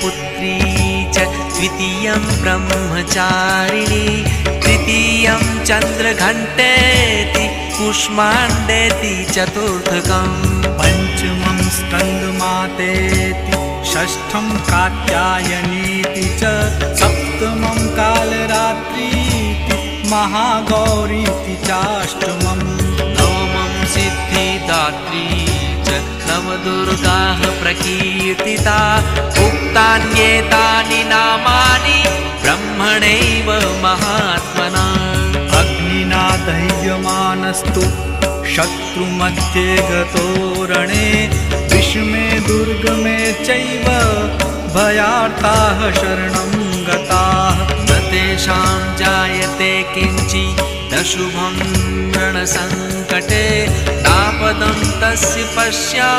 पुत्री च द्वितीयं ब्रह्मचारिणी तृतीयं चन्द्रघण्टेति कूष्माण्डेति चतुर्थकम् पञ्चमं स्कन्दमातेति षष्ठं कात्यायनीति च सप्तमं कालरात्रीति महागौरीति चाष्टमम् नवमं सिद्धिदात्री च नवदुर्गाः प्रकीर्तिता उक्तान्येतानि नामानि ब्रह्मणैव महात्मना अग्निना दह्यमानस्तु शत्रुमध्ये गतो रणे विषमे दुर्गमे चैव भयार्ताः शरणं गताः न तेषां जायते किञ्चिदशुभं रणसङ्कटे नापदं तस्य पश्यामि